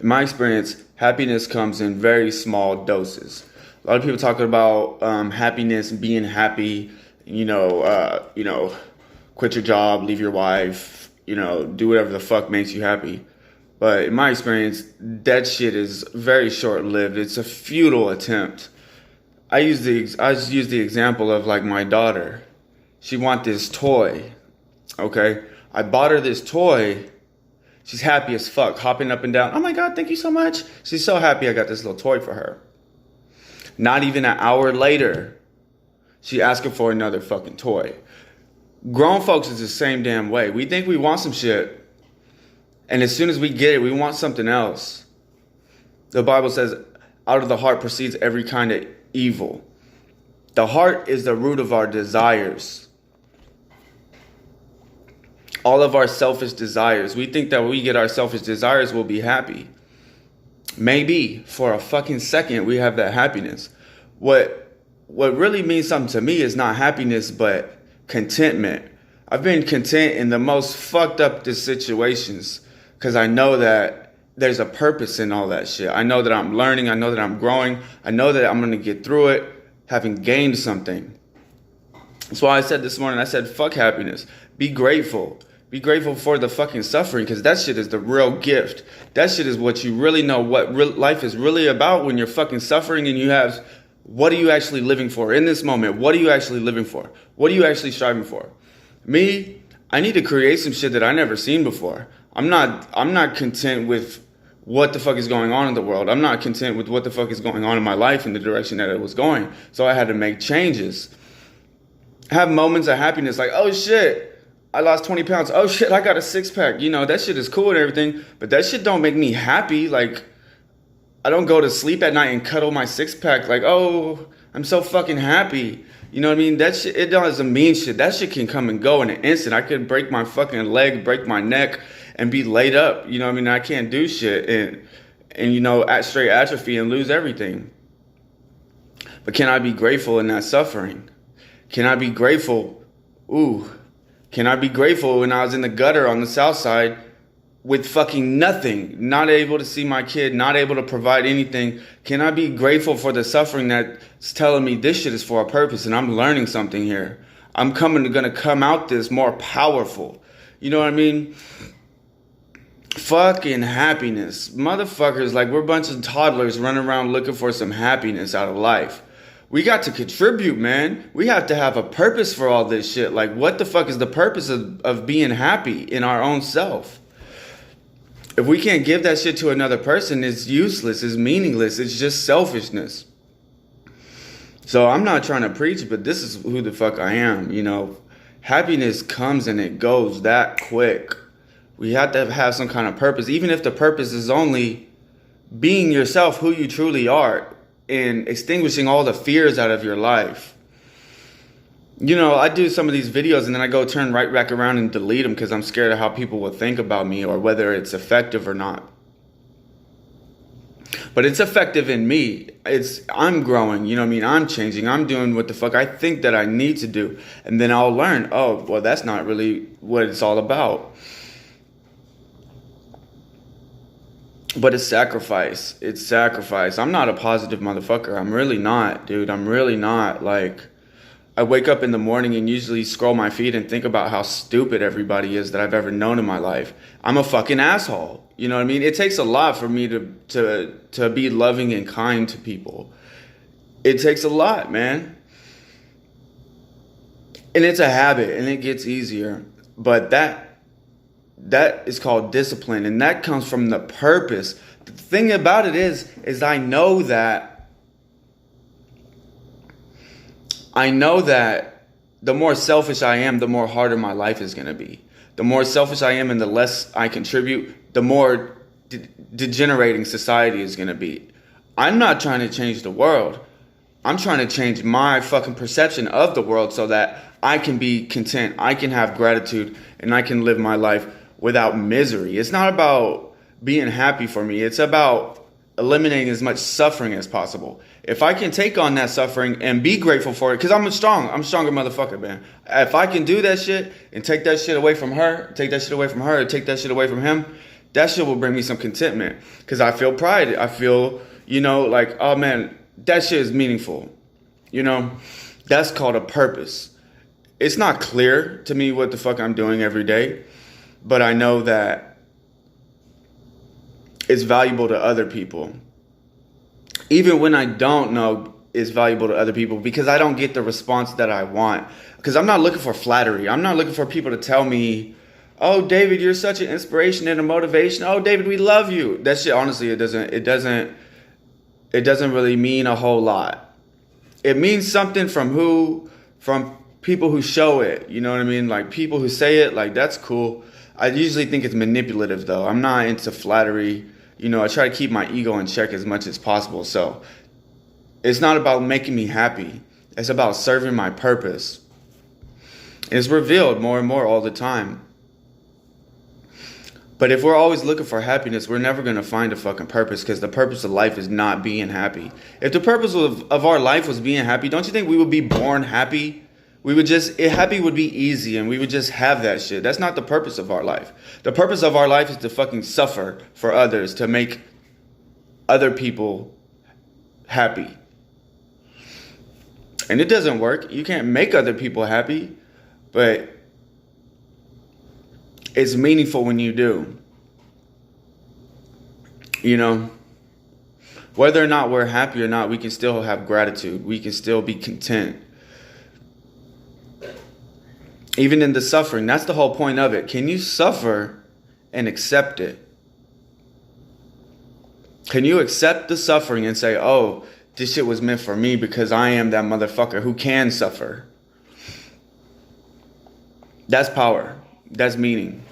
In my experience, happiness comes in very small doses. A lot of people talking about happiness, being happy, quit your job, leave your wife, do whatever the fuck makes you happy. But in my experience, that shit is very short-lived. It's a futile attempt. I just use the example of like my daughter. She wants this toy, okay? I bought her this toy. She's happy as fuck, hopping up and down. Oh my God, thank you so much. She's so happy I got this little toy for her. Not even an hour later, she asking for another fucking toy. Grown folks is the same damn way. We think we want some shit, and as soon as we get it, we want something else. The Bible says, out of the heart proceeds every kind of evil. The heart is the root of our desires. All of our selfish desires. We think that when we get our selfish desires, we'll be happy. Maybe for a fucking second we have that happiness. What really means something to me is not happiness, but contentment. I've been content in the most fucked up situations because I know that there's a purpose in all that shit. I know that I'm learning. I know that I'm growing. I know that I'm going to get through it having gained something. That's why I said this morning, I said, fuck happiness. Be grateful. Be grateful for the fucking suffering, because that shit is the real gift. That shit is what you really know what life is really about when you're fucking suffering and you have, what are you actually living for in this moment? What are you actually living for? What are you actually striving for? Me, I need to create some shit that I never seen before. I'm not content with what the fuck is going on in the world. I'm not content with what the fuck is going on in my life in the direction that it was going. So I had to make changes. Have moments of happiness like, oh shit, I lost 20 pounds. Oh shit, I got a six-pack. That shit is cool and everything, but that shit don't make me happy. Like, I don't go to sleep at night and cuddle my six-pack like, oh, I'm so fucking happy. You know what I mean? That shit, it doesn't mean shit. That shit can come and go in an instant. I could break my fucking leg, break my neck, and be laid up. You know what I mean? I can't do shit and at straight atrophy and lose everything. But can I be grateful in that suffering? Can I be grateful? Can I be grateful when I was in the gutter on the south side with fucking nothing, not able to see my kid, not able to provide anything? Can I be grateful for the suffering that's telling me this shit is for a purpose and I'm learning something here? I'm gonna come out this more powerful. You know what I mean? Fucking happiness. Motherfuckers, like we're a bunch of toddlers running around looking for some happiness out of life. We got to contribute, man. We have to have a purpose for all this shit. Like, what the fuck is the purpose of being happy in our own self? If we can't give that shit to another person, it's useless, it's meaningless, it's just selfishness. So I'm not trying to preach, but this is who the fuck I am, Happiness comes and it goes that quick. We have to have some kind of purpose, even if the purpose is only being yourself, who you truly are, and extinguishing all the fears out of your life. I do some of these videos and then I go turn right back around and delete them because I'm scared of how people will think about me or whether it's effective or not. But it's effective in me. I'm growing, I'm changing. I'm doing what the fuck I think that I need to do. And then I'll learn, oh, well, that's not really what it's all about. But it's sacrifice. It's sacrifice. I'm not a positive motherfucker. I'm really not, dude. I'm really not. Like, I wake up in the morning and usually scroll my feed and think about how stupid everybody is that I've ever known in my life. I'm a fucking asshole. You know what I mean? It takes a lot for me to be loving and kind to people. It takes a lot, man. And it's a habit and it gets easier. But that is called discipline, and that comes from the purpose. The thing about it is I know that the more selfish I am, the more harder my life is going to be. The more selfish I am and the less I contribute, the more degenerating society is going to be. I'm not trying to change the world. I'm trying to change my fucking perception of the world so that I can be content, I can have gratitude, and I can live my life without misery. It's not about being happy for me. It's about eliminating as much suffering as possible. If I can take on that suffering and be grateful for it, because I'm a stronger motherfucker, man. If I can do that shit and take that shit away from her, take that shit away from him, that shit will bring me some contentment. Because I feel pride. I feel, like, oh man, that shit is meaningful. That's called a purpose. It's not clear to me what the fuck I'm doing every day, but I know that it's valuable to other people. Even when I don't know it's valuable to other people, because I don't get the response that I want. Because I'm not looking for flattery. I'm not looking for people to tell me, oh, David, you're such an inspiration and a motivation. Oh, David, we love you. That shit, honestly, it doesn't really mean a whole lot. It means something from people who show it. You know what I mean? Like, people who say it, like, that's cool. I usually think it's manipulative, though. I'm not into flattery. I try to keep my ego in check as much as possible. So it's not about making me happy. It's about serving my purpose. It's revealed more and more all the time. But if we're always looking for happiness, we're never going to find a fucking purpose, because the purpose of life is not being happy. If the purpose of our life was being happy, don't you think we would be born happy? Happy would be easy, and we would just have that shit. That's not the purpose of our life. The purpose of our life is to fucking suffer for others, to make other people happy. And it doesn't work. You can't make other people happy, but it's meaningful when you do. Whether or not we're happy or not, we can still have gratitude. We can still be content. Even in the suffering, that's the whole point of it. Can you suffer and accept it? Can you accept the suffering and say, oh, this shit was meant for me because I am that motherfucker who can suffer? That's power. That's meaning.